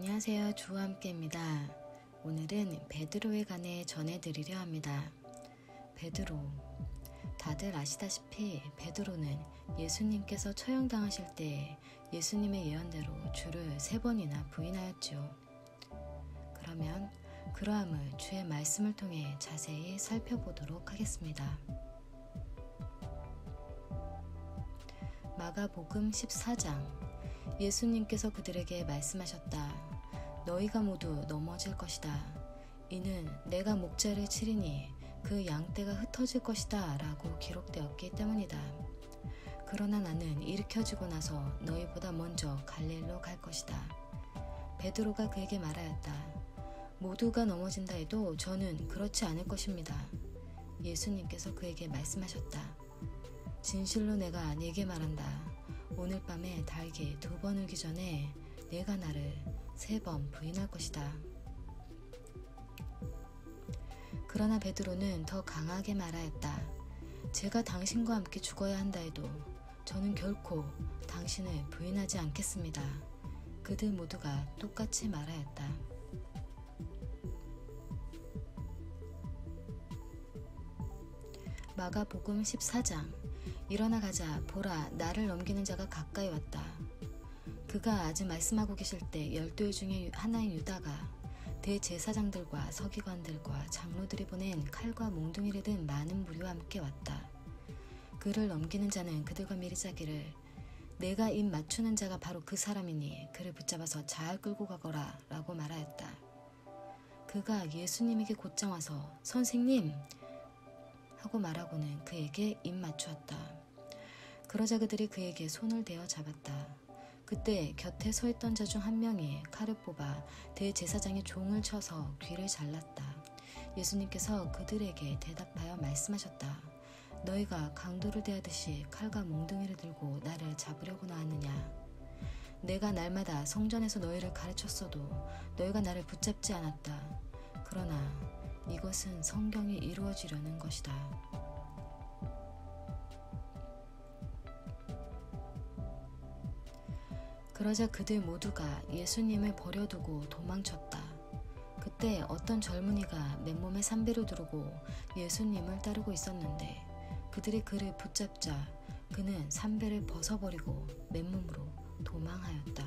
안녕하세요. 주와 함께입니다. 오늘은 베드로에 관해 전해드리려 합니다. 베드로. 다들 아시다시피 베드로는 예수님께서 처형당하실 때 예수님의 예언대로 주를 3번이나 부인하였지요. 그러면 그러함을 주의 말씀을 통해 자세히 살펴보도록 하겠습니다. 마가복음 14장. 예수님께서 그들에게 말씀하셨다. 너희가 모두 넘어질 것이다. 이는 내가 목자를 치리니 그 양떼가 흩어질 것이다 라고 기록되었기 때문이다. 그러나 나는 일으켜지고 나서 너희보다 먼저 갈릴리로 갈 것이다. 베드로가 그에게 말하였다. 모두가 넘어진다 해도 저는 그렇지 않을 것입니다. 예수님께서 그에게 말씀하셨다. 진실로 내가 네게 말한다. 오늘 밤에 달기 2번 울기 전에 내가 나를 3번 부인할 것이다. 그러나 베드로는 더 강하게 말하였다. 제가 당신과 함께 죽어야 한다 해도 저는 결코 당신을 부인하지 않겠습니다. 그들 모두가 똑같이 말하였다. 마가복음 14장. 일어나 가자. 보라, 나를 넘기는 자가 가까이 왔다. 그가 아직 말씀하고 계실 때 12의 중에 하나인 유다가 대제사장들과 서기관들과 장로들이 보낸 칼과 몽둥이를 든 많은 무리와 함께 왔다. 그를 넘기는 자는 그들과 미리 짜기를 내가 입 맞추는 자가 바로 그 사람이니 그를 붙잡아서 잘 끌고 가거라 라고 말하였다. 그가 예수님에게 곧장 와서 선생님! 하고 말하고는 그에게 입 맞추었다. 그러자 그들이 그에게 손을 대어 잡았다. 그때 곁에 서 있던 자 중 한 명이 칼을 뽑아 대제사장의 종을 쳐서 귀를 잘랐다. 예수님께서 그들에게 대답하여 말씀하셨다. 너희가 강도를 대하듯이 칼과 몽둥이를 들고 나를 잡으려고 나왔느냐? 내가 날마다 성전에서 너희를 가르쳤어도 너희가 나를 붙잡지 않았다. 그러나 이것은 성경이 이루어지려는 것이다. 그러자 그들 모두가 예수님을 버려두고 도망쳤다. 그때 어떤 젊은이가 맨몸에 삼배를 두르고 예수님을 따르고 있었는데 그들이 그를 붙잡자 그는 삼배를 벗어버리고 맨몸으로 도망하였다.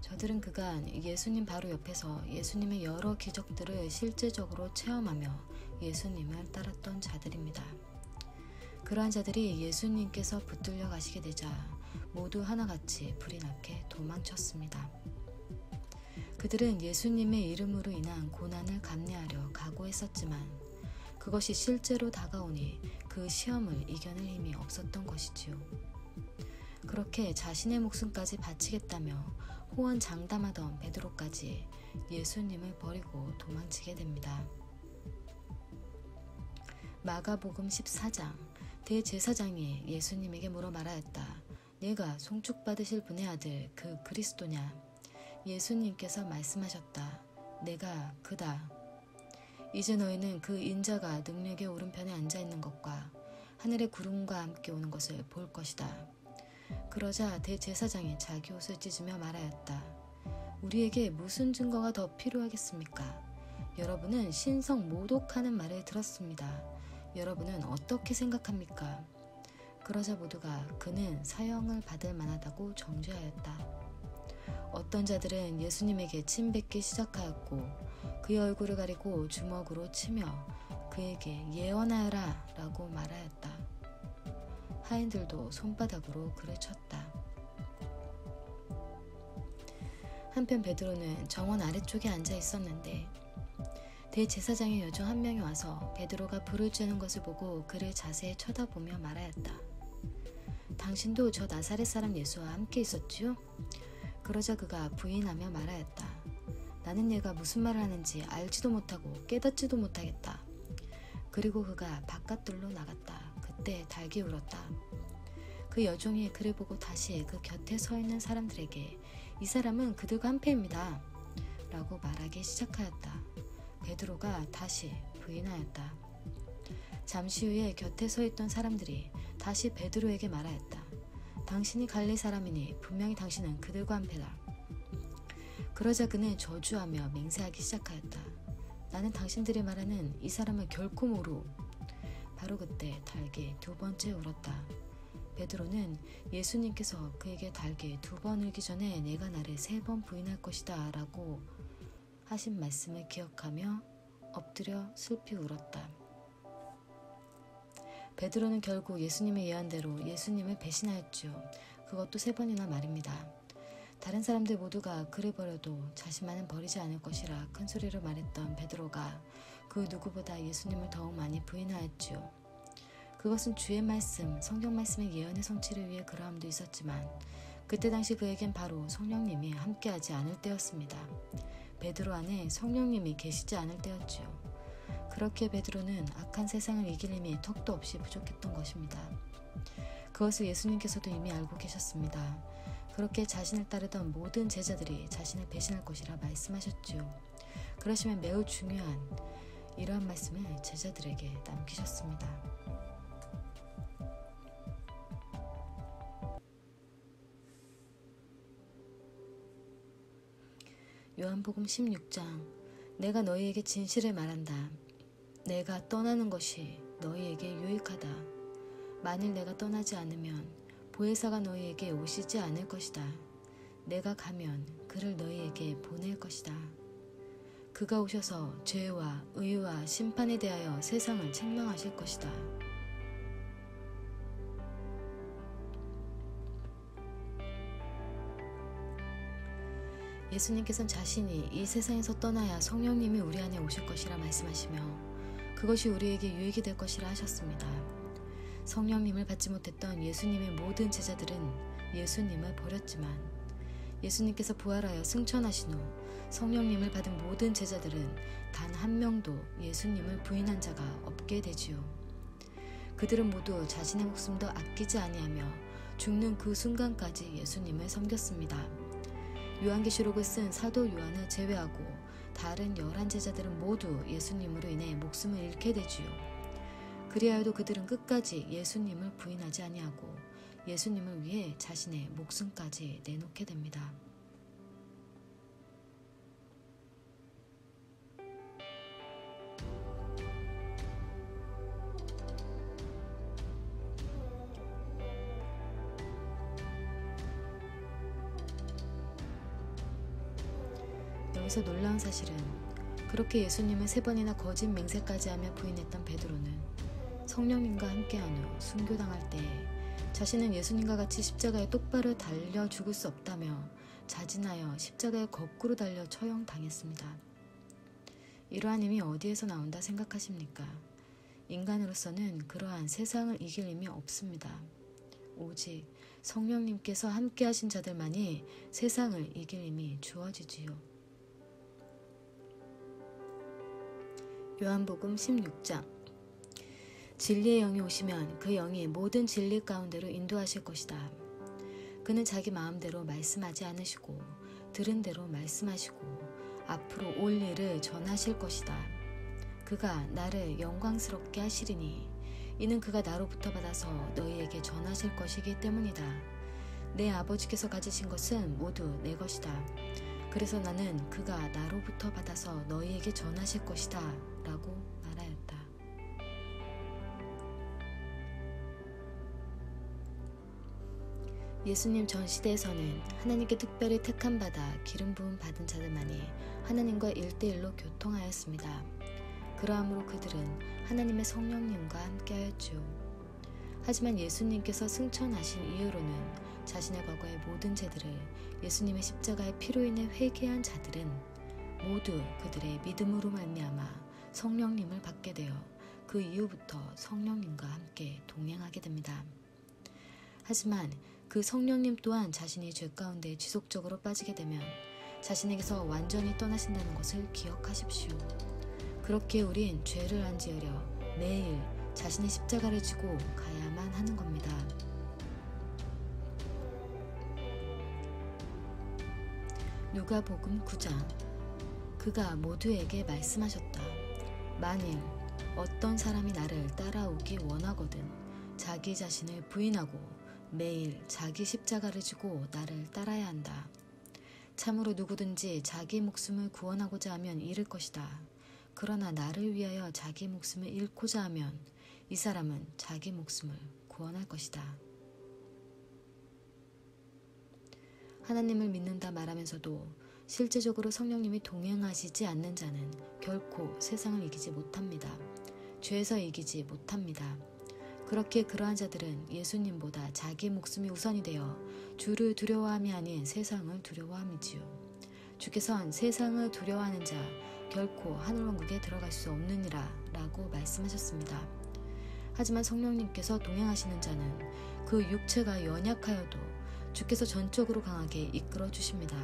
저들은 그간 예수님 바로 옆에서 예수님의 여러 기적들을 실제적으로 체험하며 예수님을 따랐던 자들입니다. 그러한 자들이 예수님께서 붙들려 가시게 되자 모두 하나같이 불이 나게 도망쳤습니다. 그들은 예수님의 이름으로 인한 고난을 감내하려 각오했었지만 그것이 실제로 다가오니 그 시험을 이겨낼 힘이 없었던 것이지요. 그렇게 자신의 목숨까지 바치겠다며 호언장담하던 베드로까지 예수님을 버리고 도망치게 됩니다. 마가복음 14장. 대제사장이 예수님에게 물어 말하였다. 네가 송축받으실 분의 아들 그 그리스도냐? 예수님께서 말씀하셨다. 내가 그다. 이제 너희는 그 인자가 능력의 오른편에 앉아있는 것과 하늘의 구름과 함께 오는 것을 볼 것이다. 그러자 대제사장이 자기 옷을 찢으며 말하였다. 우리에게 무슨 증거가 더 필요하겠습니까? 여러분은 신성 모독하는 말을 들었습니다. 여러분은 어떻게 생각합니까? 그러자 모두가 그는 사형을 받을 만하다고 정죄하였다. 어떤 자들은 예수님에게 침뱉기 시작하였고 그의 얼굴을 가리고 주먹으로 치며 그에게 예언하여라 라고 말하였다. 하인들도 손바닥으로 그를 쳤다. 한편 베드로는 정원 아래쪽에 앉아 있었는데 대제사장의 여종 한 명이 와서 베드로가 불을 쬐는 것을 보고 그를 자세히 쳐다보며 말하였다. 당신도 저 나사렛 사람 예수와 함께 있었지요? 그러자 그가 부인하며 말하였다. 나는 얘가 무슨 말을 하는지 알지도 못하고 깨닫지도 못하겠다. 그리고 그가 바깥들로 나갔다. 그때 닭이 울었다. 그 여종이 그를 보고 다시 그 곁에 서 있는 사람들에게 이 사람은 그들과 한패입니다 라고 말하기 시작하였다. 베드로가 다시 부인하였다. 잠시 후에 곁에 서 있던 사람들이 다시 베드로에게 말하였다. 당신이 갈릴리 사람이니 분명히 당신은 그들과 한패다. 그러자 그는 저주하며 맹세하기 시작하였다. 나는 당신들이 말하는 이 사람을 결코 모르. 바로 그때 달기 두 번째 울었다. 베드로는 예수님께서 그에게 달기 두 번 울기 전에 내가 나를 3번 부인할 것이다 라고 하신 말씀을 기억하며 엎드려 슬피 울었다. 베드로는 결국 예수님의 예언대로 예수님을 배신하였지요. 그것도 3번이나 말입니다. 다른 사람들 모두가 그를 버려도 자신만은 버리지 않을 것이라 큰 소리로 말했던 베드로가 그 누구보다 예수님을 더욱 많이 부인하였지요. 그것은 주의 말씀, 성경 말씀의 예언의 성취를 위해 그러함도 있었지만 그때 당시 그에겐 바로 성령님이 함께하지 않을 때였습니다. 베드로 안에 성령님이 계시지 않을 때였지요. 그렇게 베드로는 악한 세상을 이길 힘이 턱도 없이 부족했던 것입니다. 그것을 예수님께서도 이미 알고 계셨습니다. 그렇게 자신을 따르던 모든 제자들이 자신을 배신할 것이라 말씀하셨지요. 그러시면 매우 중요한 이러한 말씀을 제자들에게 남기셨습니다. 요한복음 16장 내가 너희에게 진실을 말한다. 내가 떠나는 것이 너희에게 유익하다. 만일 내가 떠나지 않으면 보혜사가 너희에게 오시지 않을 것이다. 내가 가면 그를 너희에게 보낼 것이다. 그가 오셔서 죄와 의와 심판에 대하여 세상을 책망하실 것이다. 예수님께서는 자신이 이 세상에서 떠나야 성령님이 우리 안에 오실 것이라 말씀하시며 그것이 우리에게 유익이 될 것이라 하셨습니다. 성령님을 받지 못했던 예수님의 모든 제자들은 예수님을 버렸지만 예수님께서 부활하여 승천하신 후 성령님을 받은 모든 제자들은 단 한 명도 예수님을 부인한 자가 없게 되지요. 그들은 모두 자신의 목숨도 아끼지 아니하며 죽는 그 순간까지 예수님을 섬겼습니다. 요한계시록을 쓴 사도 요한을 제외하고 다른 11제자들은 모두 예수님으로 인해 목숨을 잃게 되지요. 그리하여도 그들은 끝까지 예수님을 부인하지 아니하고 예수님을 위해 자신의 목숨까지 내놓게 됩니다. 여기서 놀라운 사실은 그렇게 예수님을 3번이나 거짓 맹세까지 하며 부인했던 베드로는 성령님과 함께한 후 순교당할 때에 자신은 예수님과 같이 십자가에 똑바로 달려 죽을 수 없다며 자진하여 십자가에 거꾸로 달려 처형당했습니다. 이러한 힘이 어디에서 나온다 생각하십니까? 인간으로서는 그러한 세상을 이길 힘이 없습니다. 오직 성령님께서 함께하신 자들만이 세상을 이길 힘이 주어지지요. 요한복음 16장 진리의 영이 오시면 그 영이 모든 진리 가운데로 인도하실 것이다. 그는 자기 마음대로 말씀하지 않으시고 들은 대로 말씀하시고 앞으로 올 일을 전하실 것이다. 그가 나를 영광스럽게 하시리니 이는 그가 나로부터 받아서 너희에게 전하실 것이기 때문이다. 내 아버지께서 가지신 것은 모두 내 것이다. 그래서 나는 그가 나로부터 받아서 너희에게 전하실 것이다 라고 말하였다. 예수님 전 시대에서는 하나님께 특별히 택함 받아 기름 부음 받은 자들만이 하나님과 1대1로 교통하였습니다. 그러함으로 그들은 하나님의 성령님과 함께하였죠. 하지만 예수님께서 승천하신 이후로는 자신의 과거의 모든 죄들을 예수님의 십자가의 피로 인해 회개한 자들은 모두 그들의 믿음으로 말미암아 성령님을 받게 되어 그 이후부터 성령님과 함께 동행하게 됩니다. 하지만 그 성령님 또한 자신이 죄 가운데 지속적으로 빠지게 되면 자신에게서 완전히 떠나신다는 것을 기억하십시오. 그렇게 우린 죄를 안 지으려 매일 자신의 십자가를 지고 가야만 하는 겁니다. 누가복음 9장 그가 모두에게 말씀하셨다. 만일 어떤 사람이 나를 따라오기 원하거든 자기 자신을 부인하고 매일 자기 십자가를 지고 나를 따라야 한다. 참으로 누구든지 자기 목숨을 구원하고자 하면 잃을 것이다. 그러나 나를 위하여 자기 목숨을 잃고자 하면 이 사람은 자기 목숨을 구원할 것이다. 하나님을 믿는다 말하면서도 실제적으로 성령님이 동행하시지 않는 자는 결코 세상을 이기지 못합니다. 죄에서 이기지 못합니다. 그렇게 그러한 자들은 예수님보다 자기 목숨이 우선이 되어 주를 두려워함이 아닌 세상을 두려워함이지요. 주께서는 세상을 두려워하는 자 결코 하늘왕국에 들어갈 수 없느니라 라고 말씀하셨습니다. 하지만 성령님께서 동행하시는 자는 그 육체가 연약하여도 주께서 전적으로 강하게 이끌어 주십니다.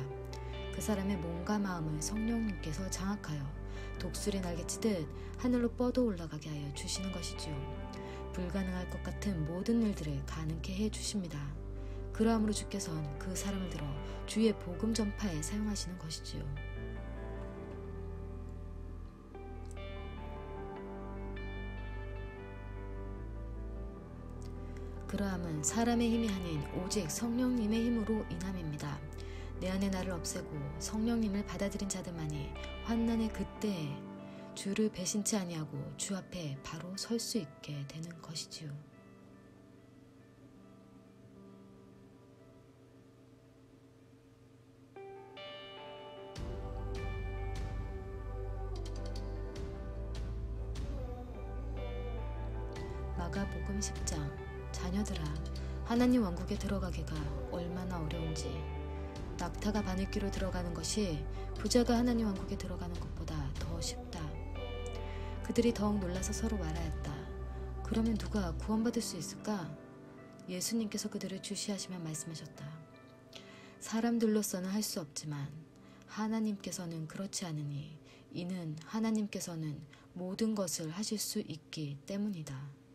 그 사람의 몸과 마음을 성령님께서 장악하여 독수리 날개치듯 하늘로 뻗어 올라가게 하여 주시는 것이지요. 불가능할 것 같은 모든 일들을 가능케 해 주십니다. 그러함으로 주께서는 그 사람을 들어 주의 복음 전파에 사용하시는 것이지요. 그러함은 사람의 힘이 아닌 오직 성령님의 힘으로 인함입니다. 내 안에 나를 없애고 성령님을 받아들인 자들만이 환난의 그때에 주를 배신치 아니하고 주 앞에 바로 설 수 있게 되는 것이지요. 마가복음 10장. 자녀들아, 하나님 왕국에 들어가기가 얼마나 어려운지. 낙타가 바늘귀로 들어가는 것이 부자가 하나님 왕국에 들어가는 것보다 더 쉽다. 그들이 더욱 놀라서 서로 말하였다. 그러면 누가 구원받을 수 있을까? 예수님께서 그들을 주시하시며 말씀하셨다. 사람들로서는 할 수 없지만 하나님께서는 그렇지 않으니 이는 하나님께서는 모든 것을 하실 수 있기 때문이다.